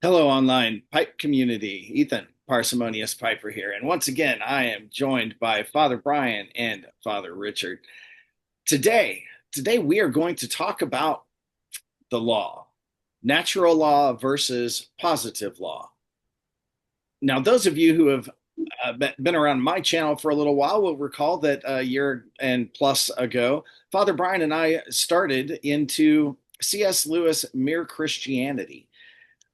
Hello, online pipe community. Ethan, Parsimonious Piper here. And once again, I am joined by Father Brian and Father Richard. Today, today we are going to talk about the law, natural law versus positive law. Now, those of you who have been around my channel for a little while will recall that a year and plus ago, Father Brian and I started into C.S. Lewis' Mere Christianity.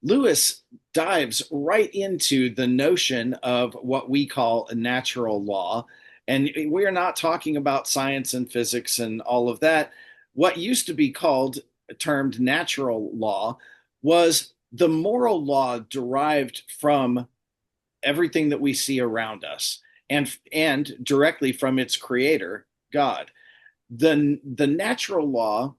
Lewis dives right into the notion of what we call a natural law. And we're not talking about science and physics and all of that. What used to be called, termed natural law, was the moral law derived from everything that we see around us and directly from its creator, God. The natural law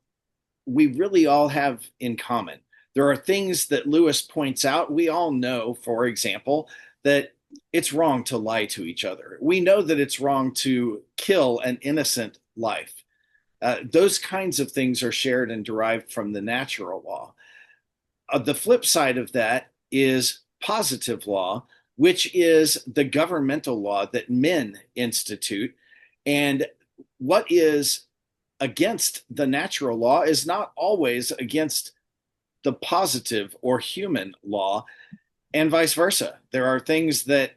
we really all have in common. There are things that Lewis points out. We all know, for example, that it's wrong to lie to each other. We know that it's wrong to kill an innocent life. Those kinds of things are shared and derived from the natural law. The flip side of that is positive law, which is the governmental law that men institute. And what is against the natural law is not always against the positive or human law, and vice versa. There are things that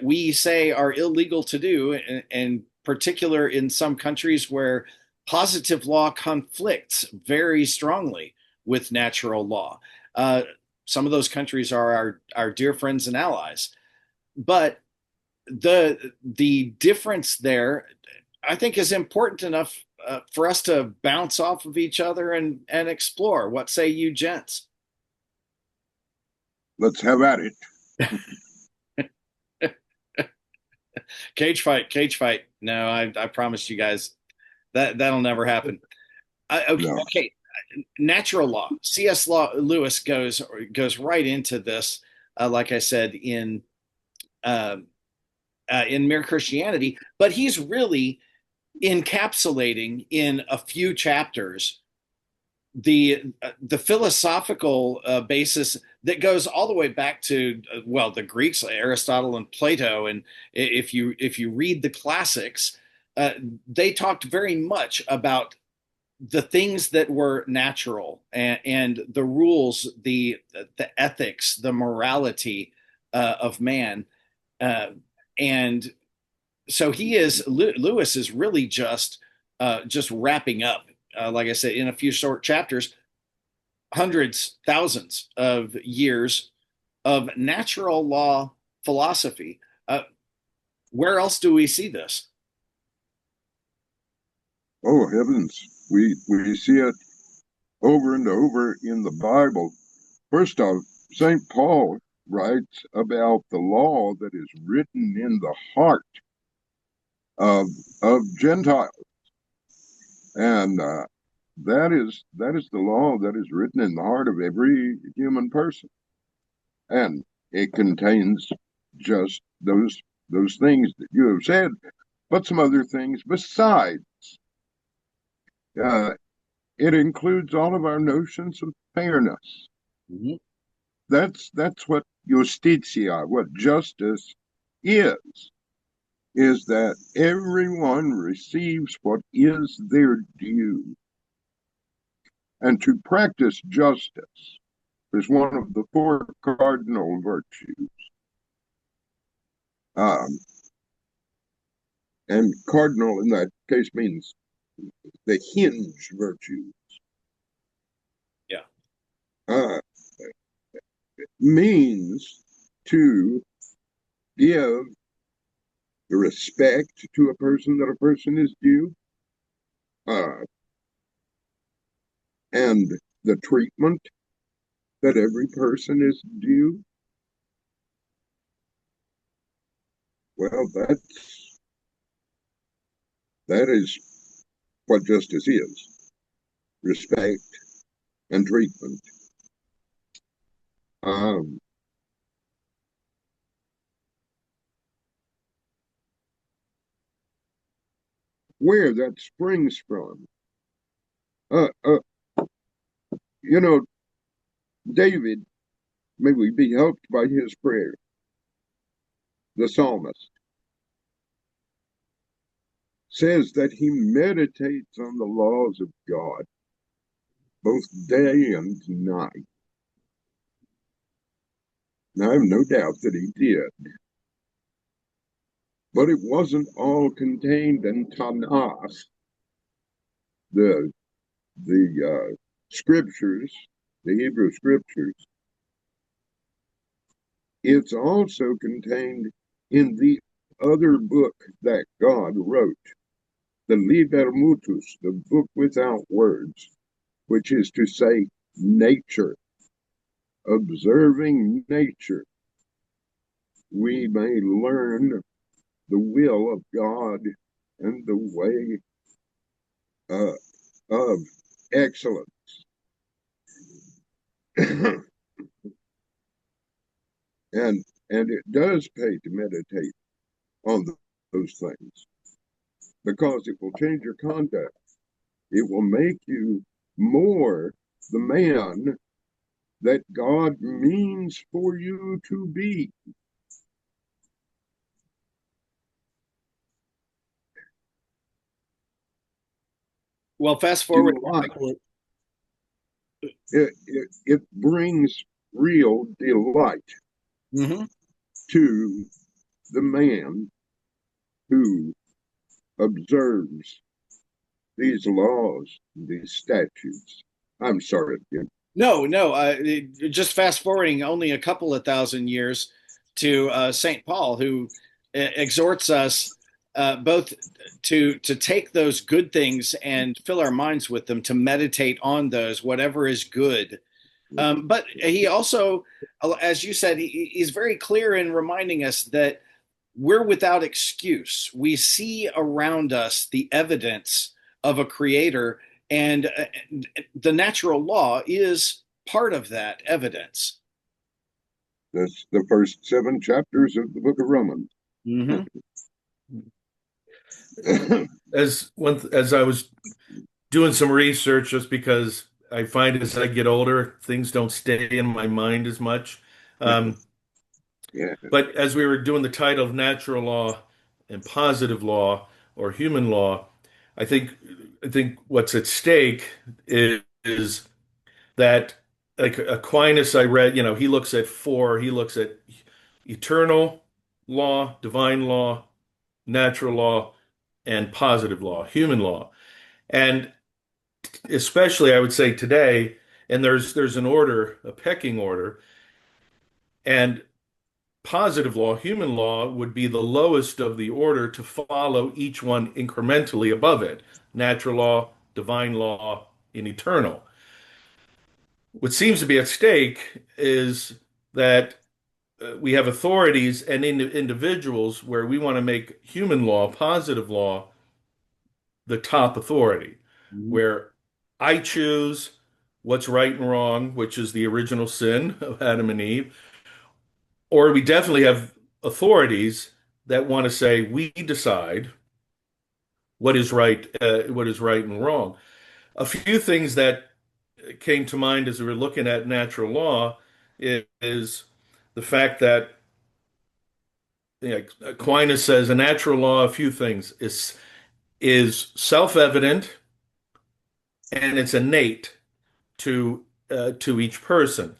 we say are illegal to do, and particular in some countries where positive law conflicts very strongly with natural law. Some of those countries are our dear friends and allies, but the difference there, I think, is important enough for us to bounce off of each other and explore. What say you, gents? Let's have at it. Cage fight, cage fight. No, I promise you guys that'll never happen. Okay, No. okay. Natural law. C.S. Lewis goes right into this. Like I said uh, in Mere Christianity, but he's really encapsulating in a few chapters the philosophical basis that goes all the way back to well, the Greeks, Aristotle and Plato. And if you read the classics, they talked very much about the things that were natural, and the rules, the ethics, the morality of man. uh, and so Lewis is really just wrapping up, like I said, in a few short chapters, hundreds, thousands of years of natural law philosophy. Where else do we see this? Oh heavens. We see it over and over in the Bible. First off, St. Paul writes about the law that is written in the heart of of Gentiles. And that is the law that is written in the heart of every human person. And it contains just those things that you have said, but some other things besides. Uh, It includes all of our notions of fairness. Mhm. That's what justitia, what justice is that everyone receives what is their due. And to practice justice is one of the four cardinal virtues. Um, and cardinal in that case means the hinge virtue. Yeah. Uh, Means to give the respect to a person that a person is due, uh, and the treatment that every person is due. Well, that is what justice is: respect and treatment. Um, where that springs from, uh, uh, you know, David May we be helped by his prayer. The psalmist says that he meditates on the laws of God both day and night. Now, I have no doubt that he did, but it wasn't all contained in Tanakh, the the scriptures, the Hebrew scriptures. It's also contained in the other book that God wrote, the Liber Mutus, the book without words, which is to say, nature, observing nature. We may learn the will of God and the way uh, of excellence. and and it does pay to meditate on those things because it will change your conduct. It will make you more the man that God means for you to be. Well, fast forward. Delight. It brings real delight Mhm. to the man who observes these laws, these statutes. I'm sorry, Jim. No, no. Just fast forwarding only a couple of thousand years to Saint Paul, who exhorts us both to take those good things and fill our minds with them, to meditate on those, whatever is good. But he also, as you said, he's very clear in reminding us that we're without excuse. We see around us the evidence of a creator, and the natural law is part of that evidence. That's the first 7 chapters of the book of Romans. Mm-hmm. As I was doing some research, just because I find as I get older, things don't stay in my mind as much. Um, Yeah, but as we were doing the title of natural law and positive law or human law, I think I think what's at stake is that, like Aquinas, I read, he looks at four. He looks at eternal law, divine law, natural law, and positive law, human law. And especially I would say today, and there's an order, a pecking order, and positive law, human law would be the lowest of the order to follow each one incrementally above it. Natural law, divine law, and eternal. What seems to be at stake is that we have authorities and individuals where we want to make human law, positive law, the top authority, Mm-hmm. where I choose what's right and wrong, which is the original sin of Adam and Eve, or we definitely have authorities that want to say we decide what is right and wrong. A few things that came to mind as we were looking at natural law is the fact that, Aquinas says a natural law, a few things is self-evident and it's innate to each person,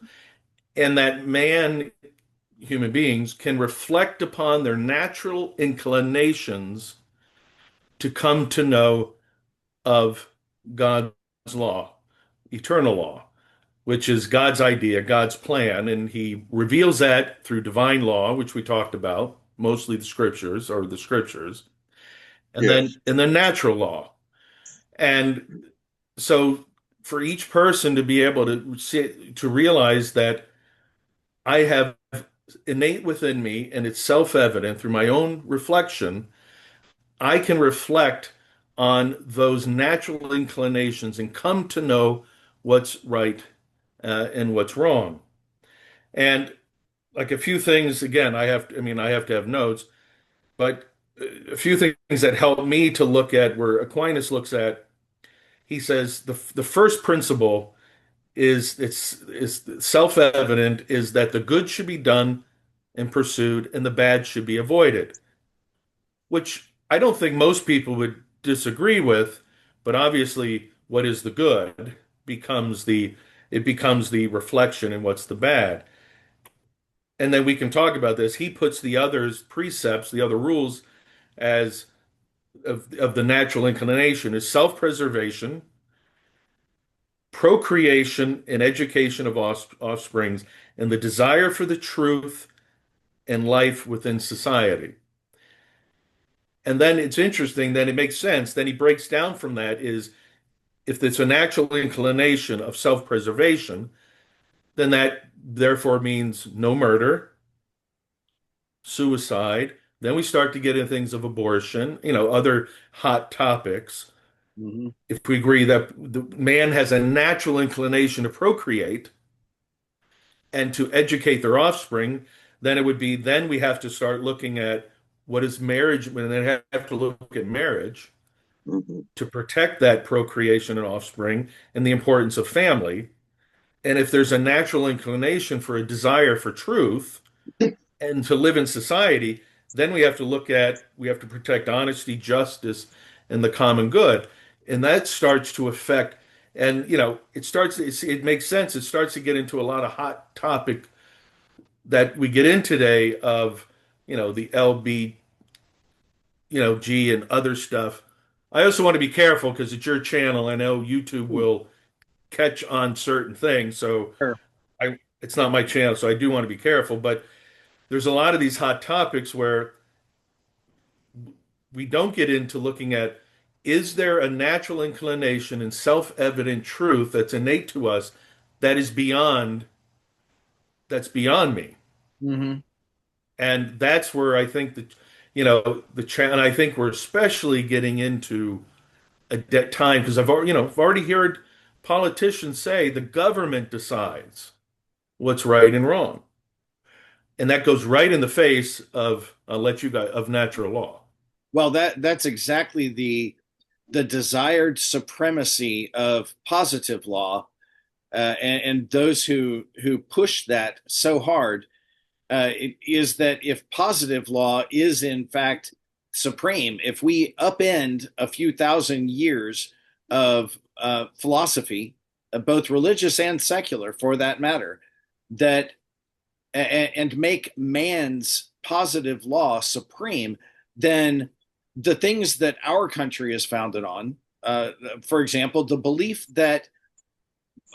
and that human beings, can reflect upon their natural inclinations to come to know of God's law, eternal law, which is God's idea, God's plan, and He reveals that through divine law, which we talked about, mostly the scriptures, and yes, then natural law. And so for each person to be able to realize that I have innate within me, and it's self-evident through my own reflection, I can reflect on those natural inclinations and come to know what's right and what's wrong. And like a few things, again, I have to have notes, but a few things that help me to look at where Aquinas looks at, he says the first principle is self-evident is that the good should be done and pursued and the bad should be avoided, which I don't think most people would disagree with, but obviously what is the good becomes the it becomes the reflection in what's the bad. And then we can talk about this. He puts the others precepts, the other rules as of the natural inclination is self-preservation, procreation and education of offsprings, and the desire for the truth and life within society. And then it's interesting, then it makes sense. Then he breaks down from that is if it's a natural inclination of self-preservation, then that therefore means no murder, suicide. Then we start to get into things of abortion, other hot topics. Mhm. If we agree that the man has a natural inclination to procreate and to educate their offspring, then it would be then we have to start looking at what is marriage, and then have to look at marriage Mhm. to protect that procreation and offspring and the importance of family. And if there's a natural inclination for a desire for truth and to live in society, then we have to protect honesty, justice, and the common good. And that starts to affect, and it makes sense. It starts to get into a lot of hot topic that we get in today of, the LB, G and other stuff. I also want to be careful because it's your channel. I know YouTube will catch on certain things. So Sure. it's not my channel, so I do want to be careful. But there's a lot of these hot topics where we don't get into looking at is there a natural inclination and self-evident truth that's innate to us that is beyond me. Hmm. And that's where I think that, and I think we're especially getting into a time because I've already heard politicians say the government decides what's right and wrong. And that goes right in the face of, I'll let you guys, of natural law. Well, that's exactly the desired supremacy of positive law, and those who push that so hard is that if positive law is in fact supreme, if we upend a few thousand years of philosophy, both religious and secular for that matter, that and make man's positive law supreme, then the things that our country is founded on, for example, the belief that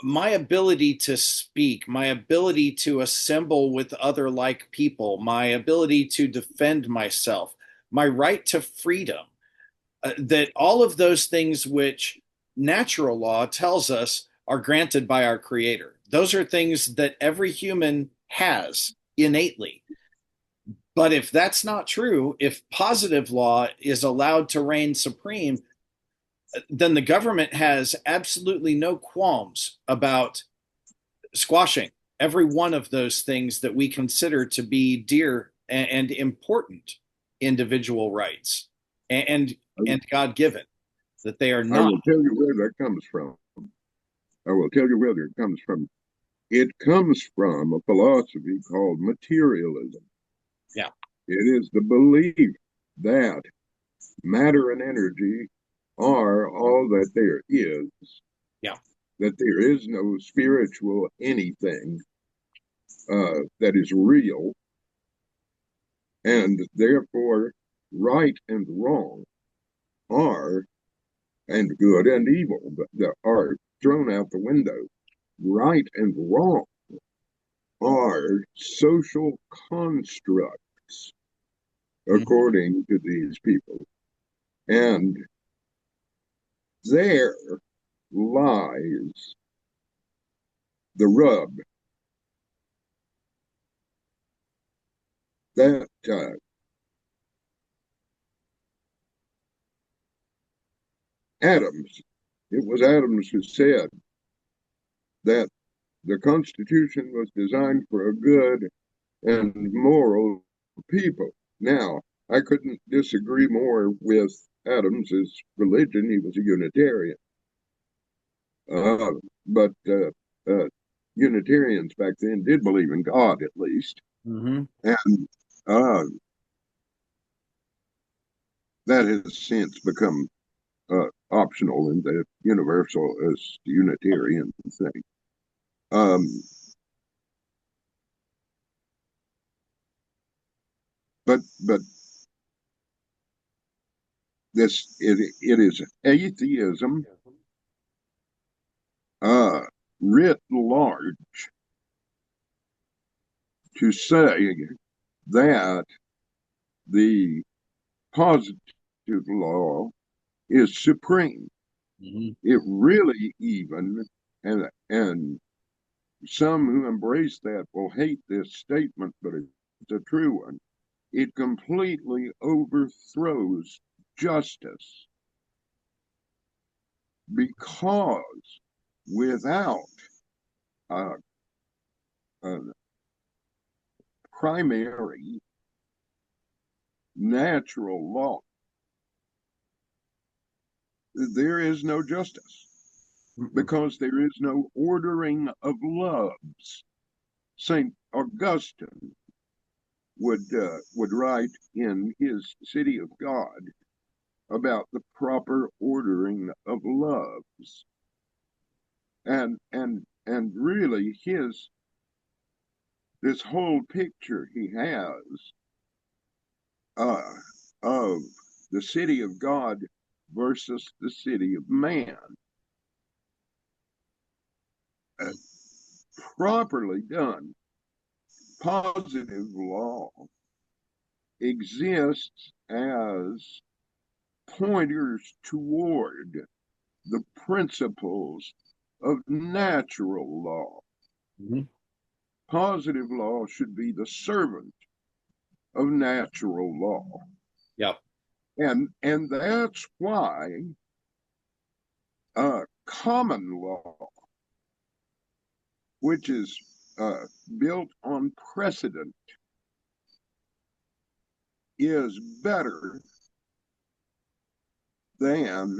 my ability to speak, my ability to assemble with other like people, my ability to defend myself, my right to freedom, that all of those things which natural law tells us are granted by our creator. Those are things that every human has innately. But if that's not true, if positive law is allowed to reign supreme, then the government has absolutely no qualms about squashing every one of those things that we consider to be dear and important individual rights and God given, that they are I not. will tell you where that comes from. I will tell you where it comes from. It comes from a philosophy called materialism. Yeah. It is the belief that matter and energy are all that there is, Yeah. that there is no spiritual anything that is real, and therefore right and wrong are, and good and evil that are thrown out the window. Right and wrong are social constructs, Mhm. according to these people. And there lies the rub that Adams, it was Adams who said that the Constitution was designed for a good and moral people. Now, I couldn't disagree more with Adams's religion. He was a Unitarian. But Unitarians back then did believe in God, at least. Mm-hmm. And uh, that has since become optional in the Universalist Unitarian thing. Um, but it is atheism uh, writ large to say that the positive law is supreme. Mm-hmm. It really even, and some who embrace that will hate this statement, but it's a true one. It completely overthrows justice because without a, a primary natural law, there is no justice Mm-hmm. because there is no ordering of loves. St. Augustine would write in his City of God about the proper ordering of loves, and really his this whole picture he has uh, of the city of God versus the city of man, uh, properly done, positive law exists as pointers toward the principles of natural law. Mm-hmm. Positive law should be the servant of natural law. Yep. And that's why common law, which is built on precedent, is better than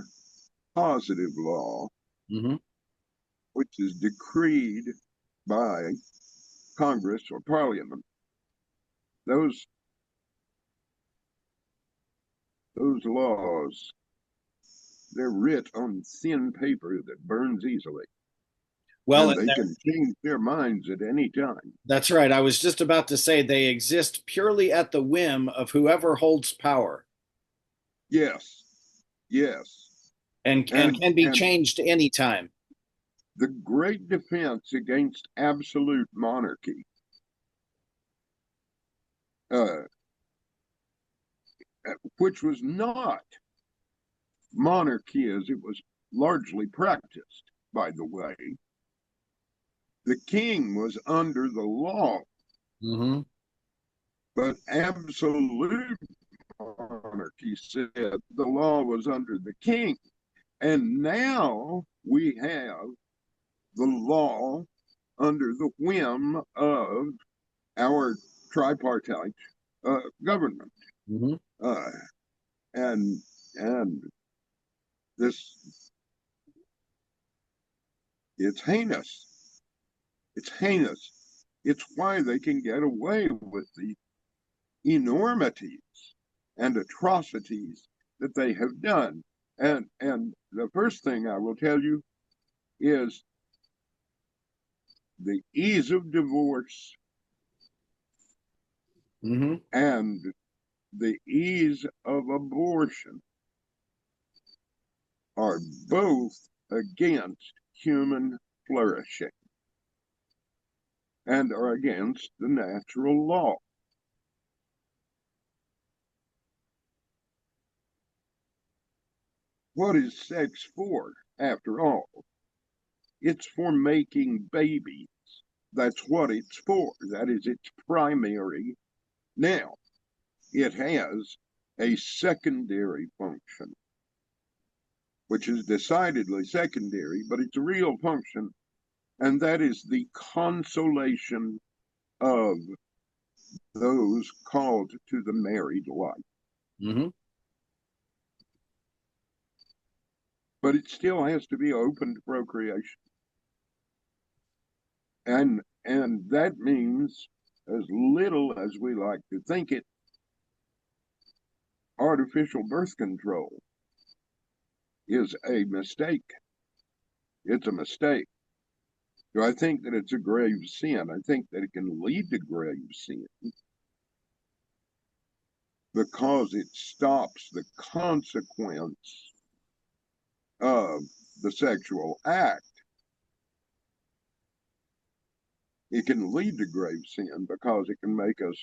positive law, Mm-hmm. which is decreed by Congress or Parliament. Those those laws, they're writ on thin paper that burns easily, Well, and and they can change their minds at any time. that's right. I was just about to say they exist purely at the whim of whoever holds power Yes, yes, and and can be and changed any time. the great defense against absolute monarchy, uh, which was not monarchy as it was largely practiced, by the way. The king was under the law, Mm-hmm. but absolute monarchy said the law was under the king. And now we have the law under the whim of our tripartite government. Mm-hmm. Uh, and and this it's heinous. It's heinous. It's why they can get away with the enormities and atrocities that they have done. And the first thing I will tell you is the ease of divorce Mm-hmm. and the ease of abortion are both against human flourishing and are against the natural law. What is sex for, after all? It's for making babies. That's what it's for. That is its primary. Now, it has a secondary function, which is decidedly secondary, but it's a real function, and that is the consolation of those called to the married life. Mm-hmm. But it still has to be open to procreation. and that means, as little as we like to think it, artificial birth control is a mistake. It's a mistake. Do I think that it's a grave sin? I think that it can lead to grave sin because it stops the consequence of the sexual act. It can lead to grave sin because it can make us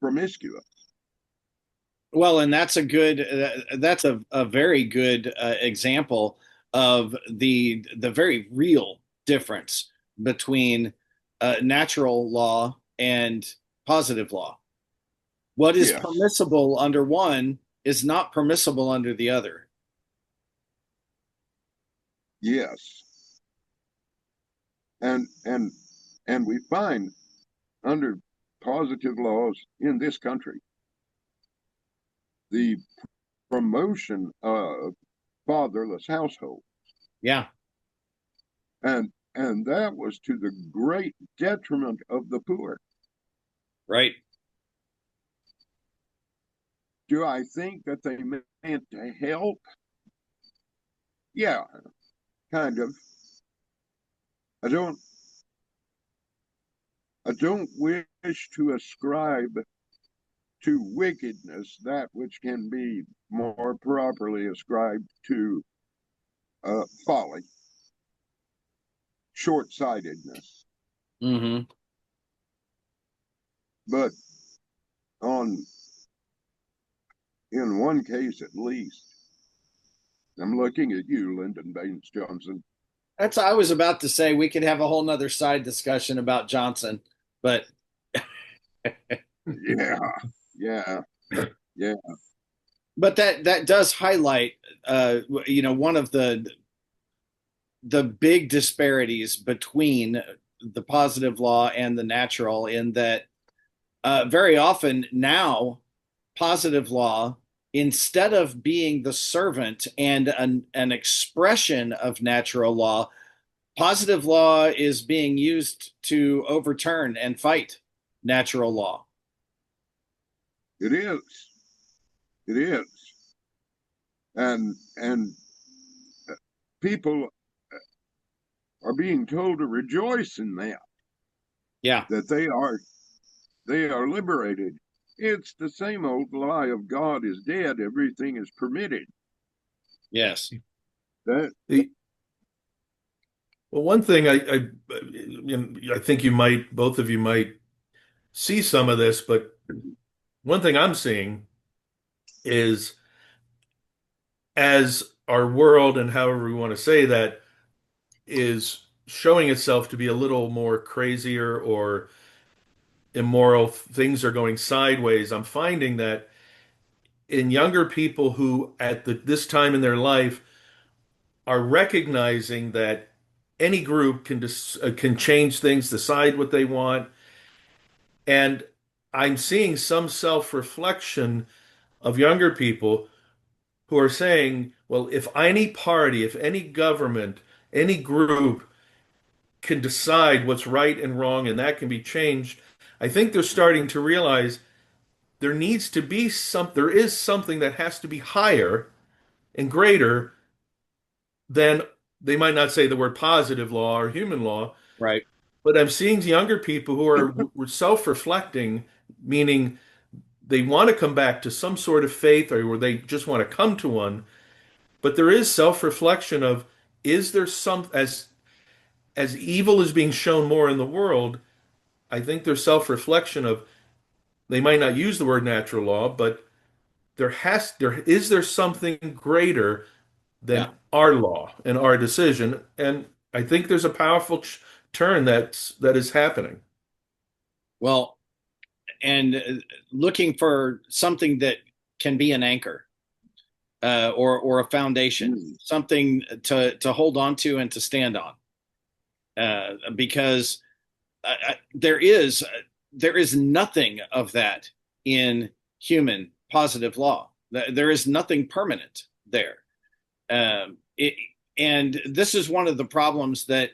promiscuous. Well, and that's a very good example of the very real difference between natural law and positive law. What is Yes, permissible under one is not permissible under the other. yes, and and we find under positive laws in this country the promotion of fatherless households, Yeah, and that was to the great detriment of the poor. right. Do I think that they meant to help? Yeah, kind of. I don't I don't wish to ascribe to wickedness that which can be more properly ascribed to folly, short-sightedness. Hmm. But on in one case at least, I'm looking at you, Lyndon Baines Johnson. That's I was about to say we could have a whole nother side discussion about Johnson, but Yeah, yeah, yeah. that does highlight one of the big disparities between the positive law and the natural in that very often now positive law, instead of being the servant and an expression of natural law, positive law is being used to overturn and fight natural law. It is. It is. And people are being told to rejoice in that, Yeah. that they are liberated. It's the same old lie of God is dead, everything is permitted. Yes. That The, well, one thing I think you might, both of you might see some of this, but one thing I'm seeing is as our world, and however we want to say that, is showing itself to be a little more crazier or immoral, things are going sideways. I'm finding that in younger people who at this time in their life are recognizing that any group can change things, decide what they want, and I'm seeing some self-reflection of younger people who are saying, well, if any party, if any government, any group can decide what's right and wrong and that can be changed, I think they're starting to realize there is something that has to be higher and greater than, they might not say the word positive law or human law, Right. but I'm seeing younger people who are self-reflecting, meaning they want to come back to some sort of faith or they just want to come to one. But there is self-reflection of, is there some, as evil is being shown more in the world, I think there's self-reflection of, they might not use the word natural law, but there something greater Yeah. than our law and our decision. And I think there's a powerful turn that is happening. Well, and looking for something that can be an anchor or a foundation, mm, something to hold on to and to stand on, because there is nothing of that in human positive law. There is nothing permanent there. Um, it, and this is one of the problems that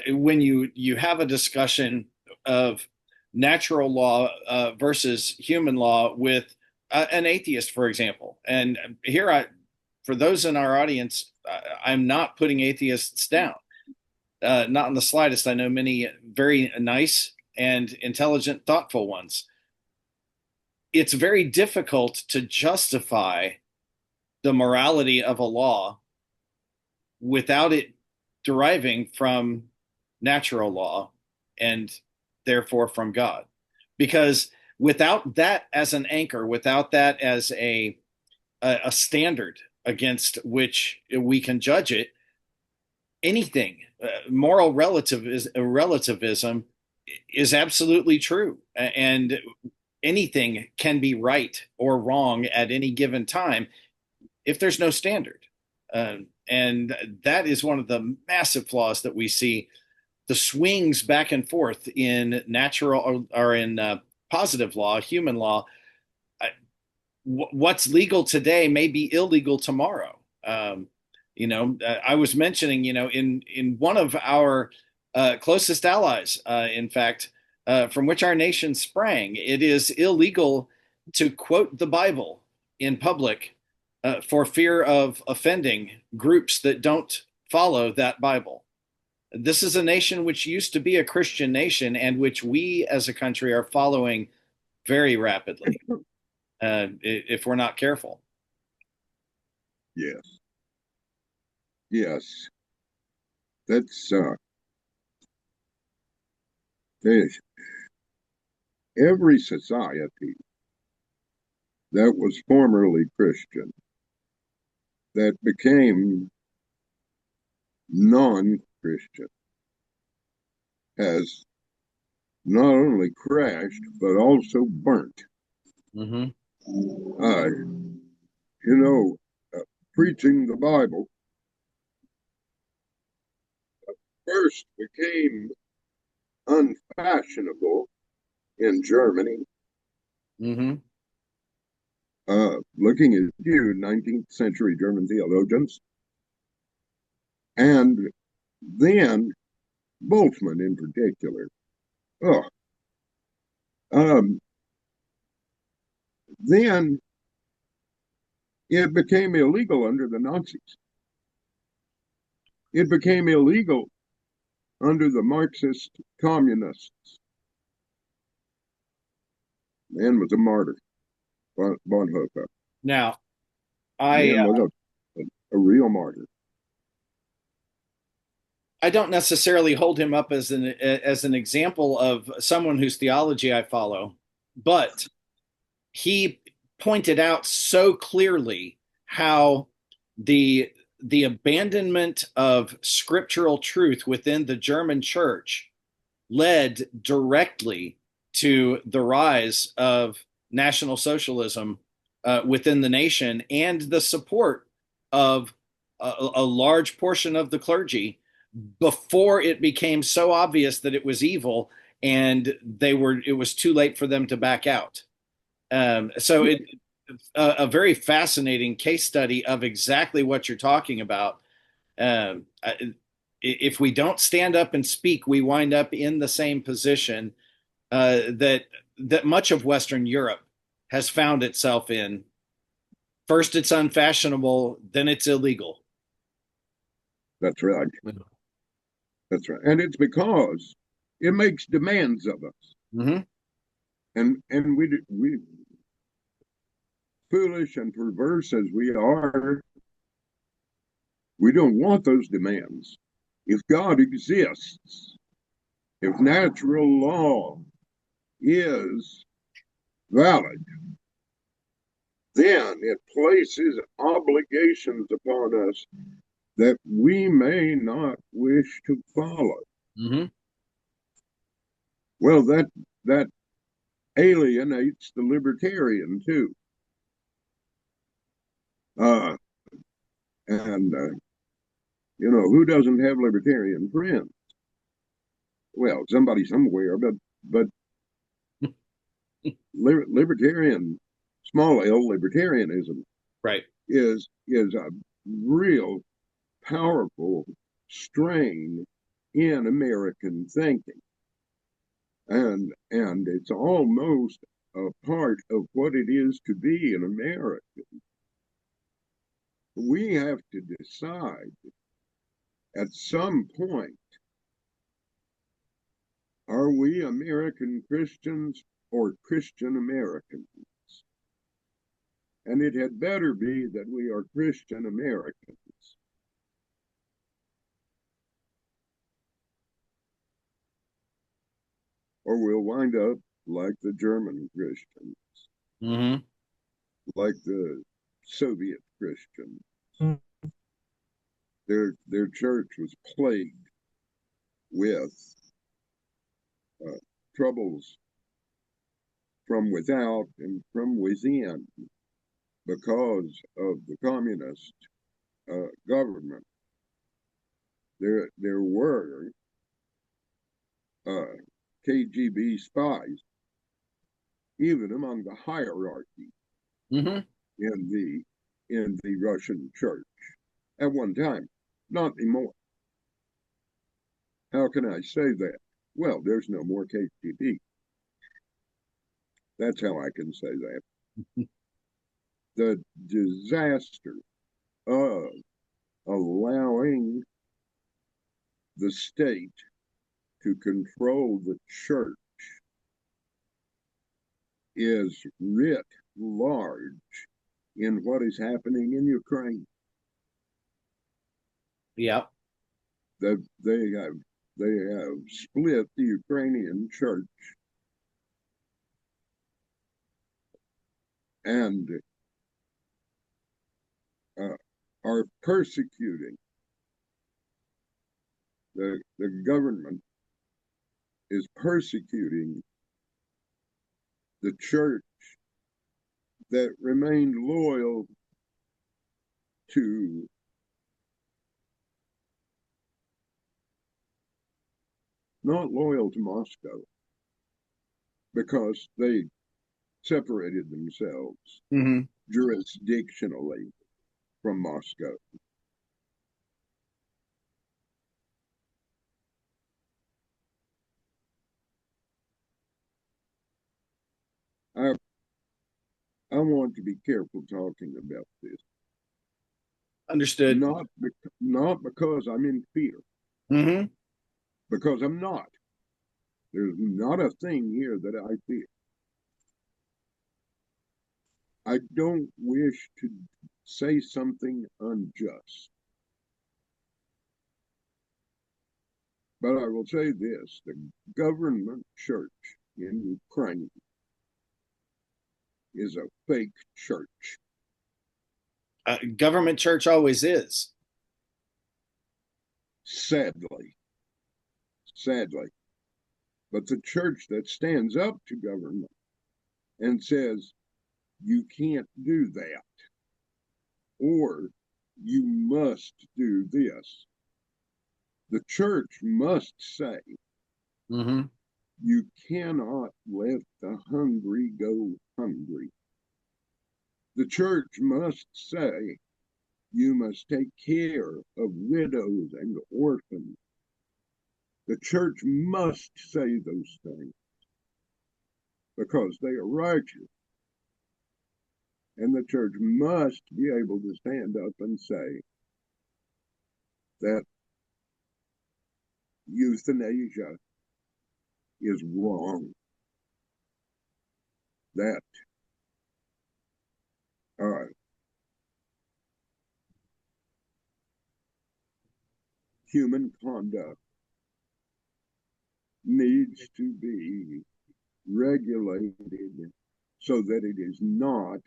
when you have a discussion of natural law versus human law with an atheist, for example. And here, for those in our audience, I'm not putting atheists down, not in the slightest. I know many very nice and intelligent, thoughtful ones. It's very difficult to justify the morality of a law without it deriving from natural law and therefore from God. Because without that as an anchor, without that as a standard against which we can judge it, anything, moral relativism is absolutely true. And anything can be right or wrong at any given time if there's no standard. And that is one of the massive flaws that we see, the swings back and forth in natural or in positive law, human law. What's legal today may be illegal tomorrow. I was mentioning, in one of our closest allies, in fact, from which our nation sprang, it is illegal to quote the Bible in public for fear of offending groups that don't follow that Bible. This is a nation which used to be a Christian nation and which we as a country are following very rapidly if we're not careful. Yes. Yes. That's every society that was formerly Christian that became non-Christian has not only crashed but also burnt. Mm-hmm. You know, preaching the Bible first became unfashionable in Germany. Mm-hmm. Looking at you, 19th century German theologians, and then Boltzmann in particular. Oh, then it became illegal under the Nazis. It became illegal under the Marxist communists. Man was a martyr, Bonhoeffer. Now, Man was a real martyr. I don't necessarily hold him up as an example of someone whose theology I follow, but he pointed out so clearly how the abandonment of scriptural truth within the German church led directly to the rise of National Socialism within the nation and the support of a large portion of the clergy before it became so obvious that it was evil and it was too late for them to back out. So a very fascinating case study of exactly what you're talking about. If we don't stand up and speak, we wind up in the same position that much of Western Europe has found itself in. First, it's unfashionable, then it's illegal. That's right. That's right. And it's because it makes demands of us. Mm-hmm. And we foolish and perverse as we are, we don't want those demands. If God exists, if natural law is valid, then it places obligations upon us that we may not wish to follow. Mm-hmm. Well, that alienates the libertarian too. And who doesn't have libertarian friends? Well, somebody somewhere, but libertarian, small L libertarianism, right, is a real powerful strain in American thinking. And it's almost a part of what it is to be an American. We have to decide at some point, are we American Christians or Christian Americans? And it had better be that we are Christian Americans. Or we'll wind up like the German Christians, Mm-hmm. like the Soviet Christians. Mm. Their church was plagued with troubles from without and from within because of the communist government. There were KGB spies even among the hierarchy Mm-hmm. in the Russian church at one time. Not anymore. How can I say that? Well, there's no more KGB. That's how I can say that. The disaster of allowing the state to control the church is writ large in what is happening in Ukraine. Yeah. They have split the Ukrainian church and are persecuting. The government is persecuting the church that remained loyal to not loyal to Moscow because they separated themselves Mm-hmm. jurisdictionally from Moscow. I, I want to be careful talking about this. Understood. Not because I'm in fear, Mm-hmm. because I'm not. There's not a thing here that I fear. I don't wish to say something unjust. But I will say this, the government church in Ukraine is a fake church. Government church always is. Sadly. Sadly. But the church that stands up to government and says, you can't do that, or you must do this. The church must say, Mm-hmm. you cannot let the hungry go hungry. The church must say, you must take care of widows and orphans. The church must say those things because they are righteous. And the church must be able to stand up and say that euthanasia is wrong, that uh, human conduct needs to be regulated so that it is not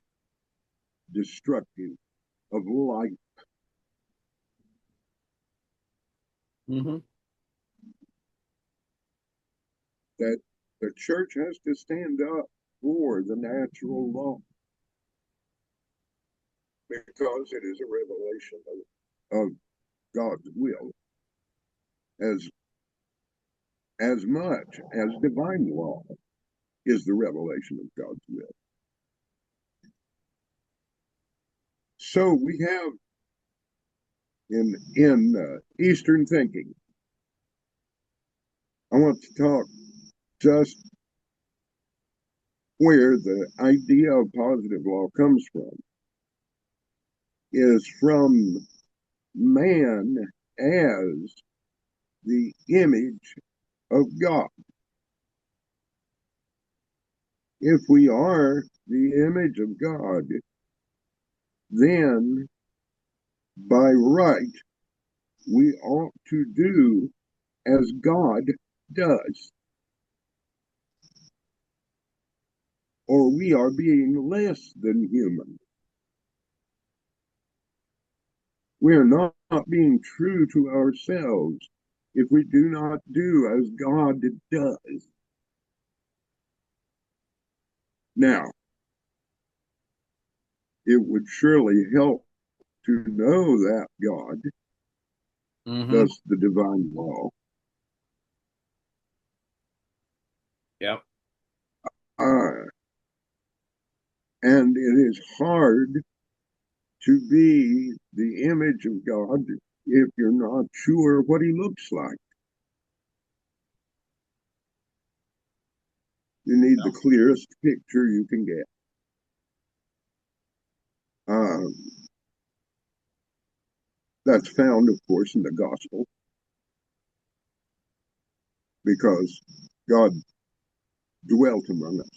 destructive of life. Mm-hmm. That the church has to stand up for the natural law because it is a revelation of God's will as much as divine law is the revelation of God's will. So we have in Eastern thinking I want to talk just where the idea of positive law comes from is from man as the image of God. If we are the image of God, then by right we ought to do as God does, or we are being less than human. We are not being true to ourselves if we do not do as God does. Now, it would surely help to know that God Mm-hmm. does the divine law. Yep. Uh, and it is hard to be the image of God if you're not sure what he looks like. You need the clearest picture you can get. Uh, that's found, of course, in the gospel because God dwelt among us.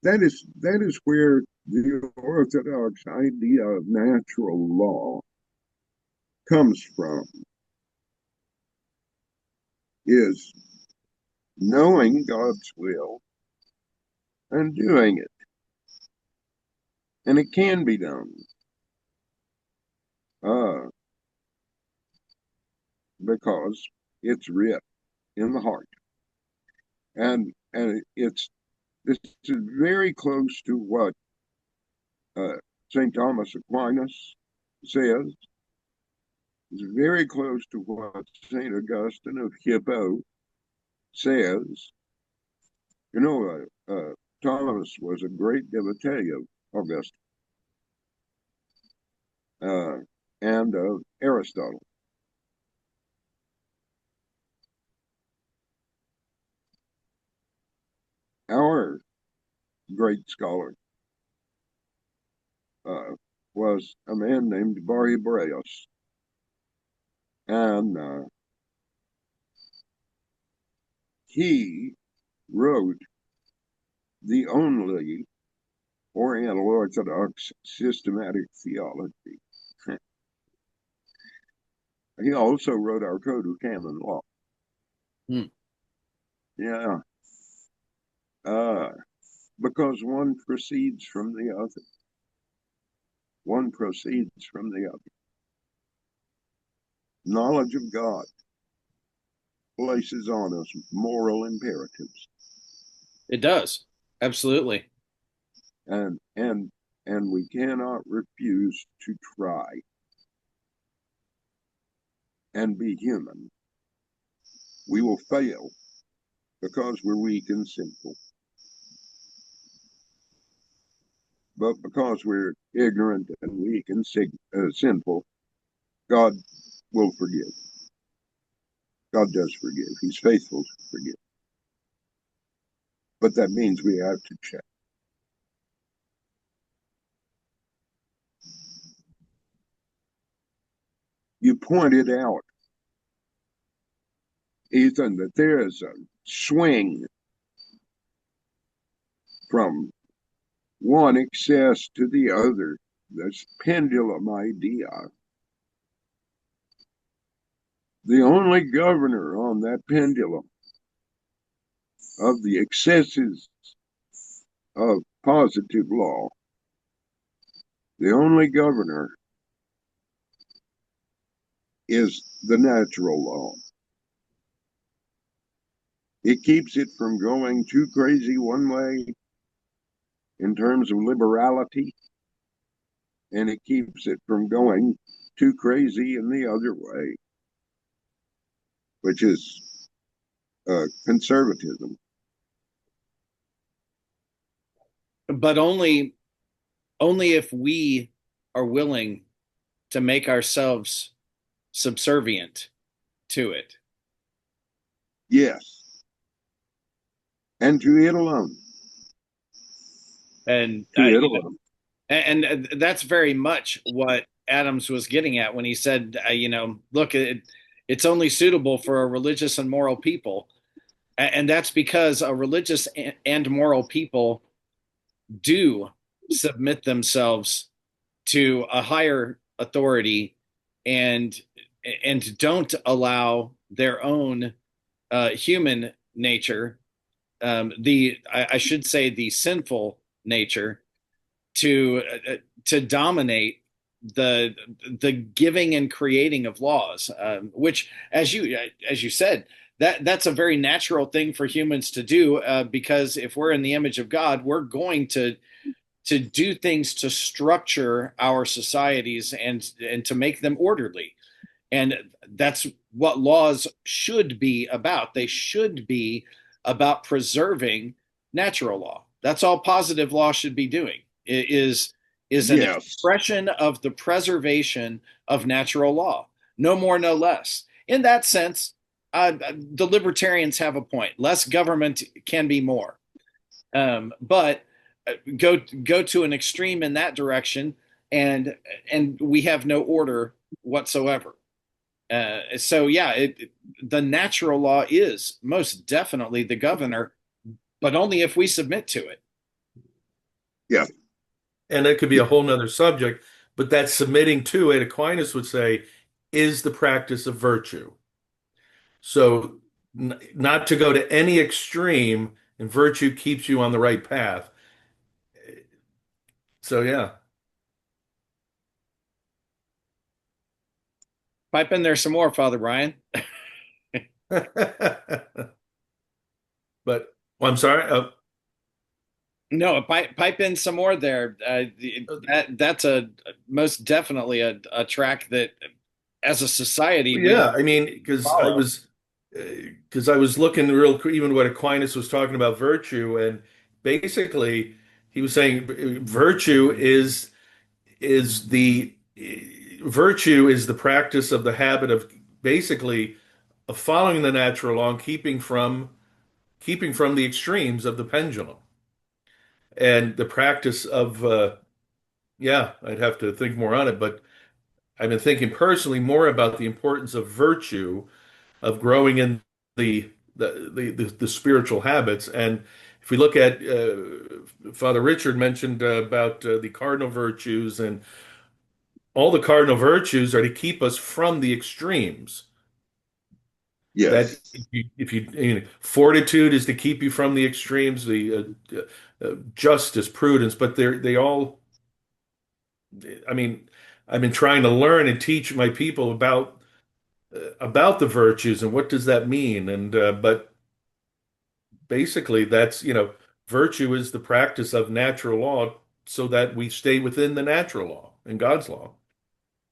That is where the orthodox idea of natural law comes from, is knowing God's will and doing it. And it can be done uh, because it's writ in the heart. And this is very close to what St. Thomas Aquinas says. It's very close to what St. Augustine of Hippo says. You know, Thomas was a great devotee of Augustine uh, and of Aristotle. Our great scholar uh, was a man named Barribreus, and he wrote the only Oriental Orthodox systematic theology. He also wrote our Code of Canon Law. Hmm. Yeah, uh, because one proceeds from the other. One proceeds from the other. Knowledge of God places on us moral imperatives, It does. Absolutely. and and and we cannot refuse to try and be human. We will fail because we're weak and sinful, but because we're ignorant and weak and sinful, God will forgive. God does forgive. He's faithful to forgive. But that means we have to check. You pointed out, Ethan, that there is a swing from one excess to the other, this pendulum idea. The only governor on that pendulum of the excesses of positive law, the only governor is the natural law. It keeps it from going too crazy one way in terms of liberality, and it keeps it from going too crazy in the other way, which is conservatism. But only if we are willing to make ourselves subservient to it. Yes. And to it alone. And To it alone. and that's very much what Adams was getting at when he said, look, it's only suitable for a religious and moral people, and that's because a religious and moral people do submit themselves to a higher authority and don't allow their own human nature, I should say the sinful nature, to to dominate the giving and creating of laws, which, as you said, that's a very natural thing for humans to do, because if we're in the image of God, we're going to do things to structure our societies and to make them orderly. And that's what laws should be about. They should be about preserving natural law. That's all positive law should be doing, is an Yes. expression of the preservation of natural law, no more, no less. In that sense, the libertarians have a point. Less government can be more. But go to an extreme in that direction, and we have no order whatsoever. So yeah, the natural law is most definitely the governor, but only if we submit to it. Yeah. And it could be a whole nother subject, but that submitting to it, Aquinas would say, is the practice of virtue. So not to go to any extreme, and virtue keeps you on the right path. So yeah. Pipe in there some more, Father Brian. But well, I'm sorry. No, pipe in some more there. That's a most definitely a track that, as a society, we Yeah, I mean, follow. because I was looking real even what Aquinas was talking about virtue, and basically he was saying virtue is the virtue is the practice of the habit of basically of following the natural law and keeping from the extremes of the pendulum, and the practice of yeah, I'd have to think more on it, but I've been thinking personally more about the importance of virtue of growing in the spiritual habits. And if we look at Father Richard mentioned about the cardinal virtues, and all the cardinal virtues are to keep us from the extremes. That Yes. fortitude is to keep you from the extremes, the justice, prudence, but they all. I mean, I've been trying to learn and teach my people about the virtues and what does that mean, and but basically that's virtue is the practice of natural law so that we stay within the natural law and God's law.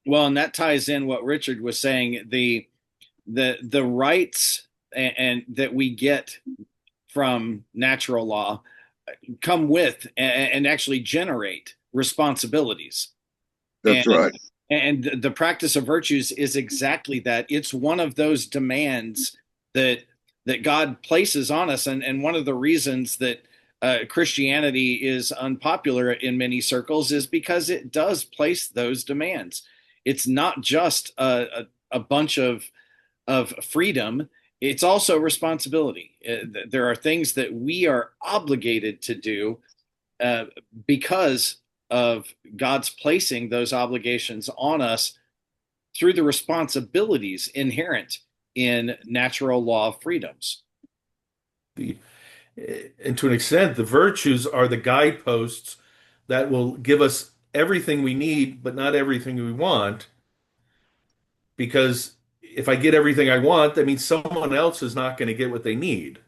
Well, and that ties in what Richard was saying, the rights and that we get from natural law come with and actually generate responsibilities. That's And right. the practice of virtues is exactly that. It's one of those demands that God places on us, and one of the reasons that Christianity is unpopular in many circles is because it does place those demands. It's not just a bunch of freedom. It's also responsibility. There are things that we are obligated to do, uh, because of God's placing those obligations on us through the responsibilities inherent in natural law freedoms. The and to an extent, the virtues are the guideposts that will give us everything we need, but not everything we want. Because if I get everything I want, that means someone else is not going to get what they need,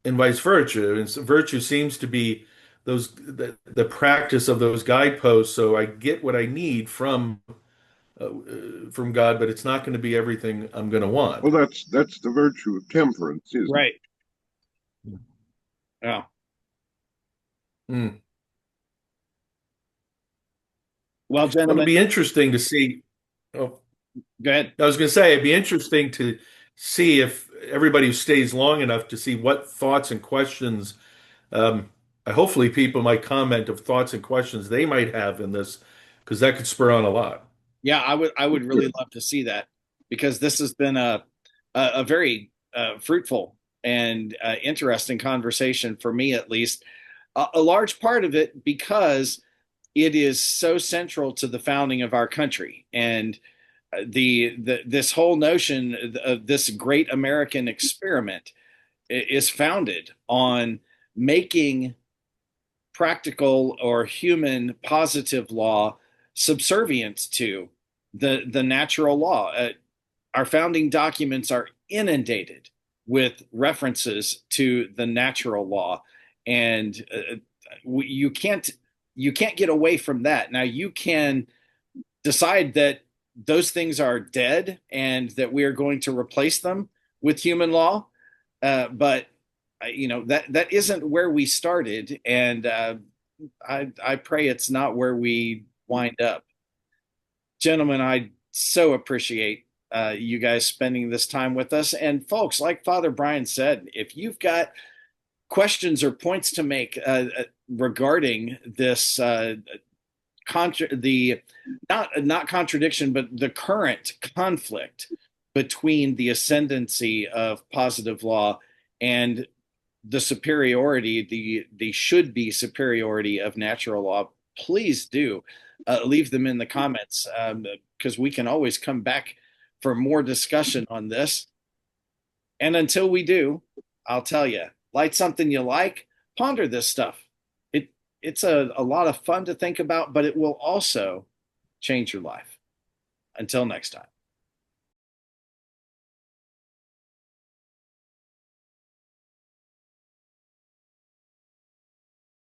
and vice versa. And so virtue seems to be the practice of those guideposts. So I get what I need from God, but it's not going to be everything I'm going to want. Well, that's the virtue of temperance, isn't Right. Yeah. Mm. Well, Well, it'll gentlemen, be interesting to see. Oh, go ahead. I was going to say it'd be interesting to see if everybody stays long enough to see what thoughts and questions. Um, hopefully, people might comment of thoughts and questions they might have in this, because that could spur on a lot. Yeah, I would really love to see that because this has been a very fruitful and interesting conversation for me, at least. A large part of it because it is so central to the founding of our country and this whole notion of this great American experiment is founded on making practical or human positive law subservient to the natural law. Our founding documents are inundated with references to the natural law, and you can't get away from that. Now you can decide that those things are dead and that we are going to replace them with human law, but that isn't where we started, and I pray it's not where we wind up. Gentlemen, I so appreciate you guys spending this time with us. And folks, like Father Brian said, if you've got questions or points to make regarding this, the not contradiction, but the current conflict between the ascendancy of positive law and the superiority, the should be superiority of natural law, please do leave them in the comments, because we can always come back for more discussion on this. And until we do, I'll tell you, light something you like, ponder this stuff. It's a lot of fun to think about, but it will also change your life. Until next time.